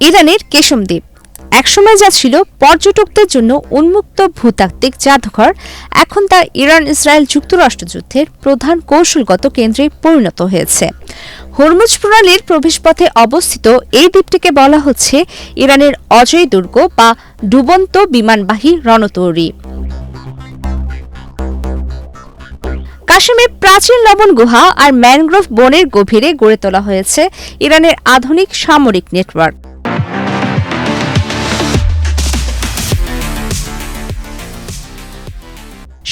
ইরানের কেশম দ্বীপ একসময় যা ছিল পর্যটকদের জন্য উন্মুক্ত ভূতাত্ত্বিক জাদুঘর, এখন তা ইরান ইসরায়েল যুক্তরাষ্ট্র যুদ্ধের প্রধান কৌশলগত কেন্দ্রে পরিণত হয়েছে। হরমুজ প্রণালীর প্রবেশপথে অবস্থিত এই দ্বীপটিকে বলা হচ্ছে ইরানের অজয় দুর্গ বা ডুবন্ত বিমানবাহী রণতরী। কাশ্মীরে প্রাচীন লবণ গুহা আর ম্যানগ্রোভ বনের গভীরে গড়ে তোলা হয়েছে ইরানের আধুনিক সামরিক নেটওয়ার্ক।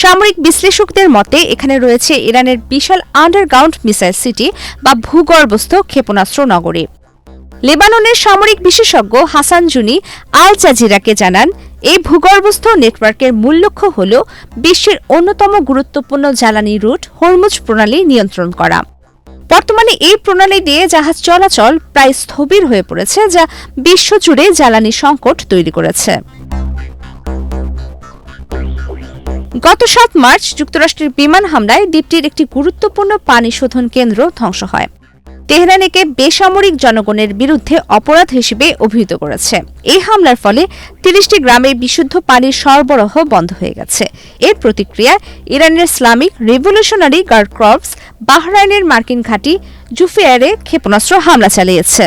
সামরিক বিশ্লেষকদের মতে এখানে রয়েছে ইরানের বিশাল আন্ডারগ্রাউন্ড মিসাইল সিটি বা ভূগর্ভস্থ ক্ষেপণাস্ত্র নগরী। লেবাননের সামরিক বিশেষজ্ঞ হাসান জুনি আল জাজিরাকে জানান, এই ভূগর্ভস্থ নেটওয়ার্কের মূল লক্ষ্য হল বিশ্বের অন্যতম গুরুত্বপূর্ণ জ্বালানি রুট হরমুজ প্রণালী নিয়ন্ত্রণ করা। বর্তমানে এই প্রণালী দিয়ে জাহাজ চলাচল প্রায় স্থবির হয়ে পড়েছে, যা বিশ্বজুড়ে জ্বালানি সংকট তৈরি করেছে। গত ৭ মার্চ যুক্তরাষ্ট্রের বিমান হামলায় দ্বীপটির একটি গুরুত্বপূর্ণ পানি শোধন কেন্দ্র ধ্বংস হয়। তেহরান একে বেসামরিক জনগণের বিরুদ্ধে অপরাধ হিসেবে অভিহিত করেছে। এই হামলার ফলে ৩০টি গ্রামে বিশুদ্ধ পানির সরবরাহ বন্ধ হয়ে গেছে। এর প্রতিক্রিয়ায় ইরানের ইসলামিক রেভলিউশনারি গার্ড কর্পস বাহরাইনের মার্কিন ঘাঁটি জুফিয়ারে ক্ষেপণাস্ত্র হামলা চালিয়েছে।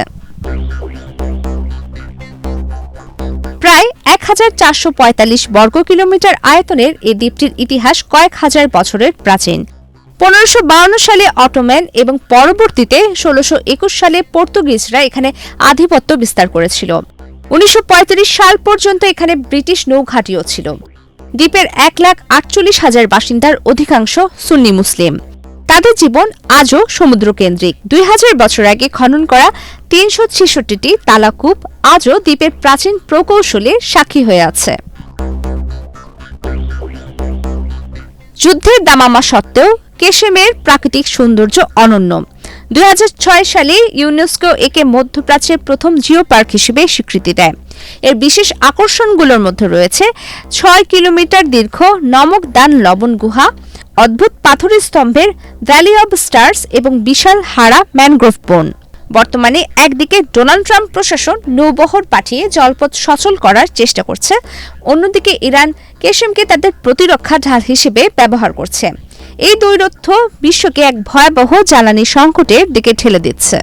প্রায় ১,৪৪৫ বর্গ কিলোমিটার আয়তনের এই দ্বীপটির ইতিহাস কয়েক হাজার বছরের প্রাচীন। ১৫৫২ সালে অটোম্যান এবং পরবর্তীতে ১৬২১ সালে পর্তুগিজরা এখানে আধিপত্য বিস্তার করেছিল। ১৯৩৫ সাল পর্যন্ত এখানে ব্রিটিশ নৌঘাঁটিও ছিল। দ্বীপের ১,৪৮,০০০ বাসিন্দার অধিকাংশ সুন্নি মুসলিম। তাদের জীবন আজও সমুদ্রকেন্দ্রিক। ২০০০ বছর আগে খনন করা ৩৬৬টি তালাকূপ আজও দ্বীপের প্রাচীন প্রকৌশলের সাক্ষী হয়ে আছে। যুদ্ধের দামামা সত্ত্বেও কেশেমের প্রাকৃতিক সৌন্দর্য অনন্য। ২০০৬ সালে ইউনেস্কো একে মধ্যপ্রাচ্যের প্রথম জিও পার্ক হিসেবে স্বীকৃতি দেয়। এর বিশেষ আকর্ষণগুলোর মধ্যে রয়েছে ৬ কিলোমিটার দীর্ঘ নমক দান লবণ গুহা, অদ্ভুত পাথরের স্তম্ভের ভ্যালি অব স্টার্স এবং বিশাল হারা ম্যানগ্রোভ বন। বর্তমানে একদিকে ডোনাল্ড ট্রাম্প প্রশাসন নৌবহর পাঠিয়ে জলপথ সচল করার চেষ্টা করছে, অন্যদিকে ইরান কেশেমকে তাদের প্রতিরক্ষা ঢাল হিসেবে ব্যবহার করছে। এই দ্বৈরথ্য বিশ্বকে এক ভয়াবহ জ্বালানি সংকটের দিকে ঠেলে দিচ্ছে।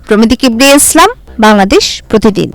প্রমিতি কিবরিয়া ইসলাম, বাংলাদেশ প্রতিদিন।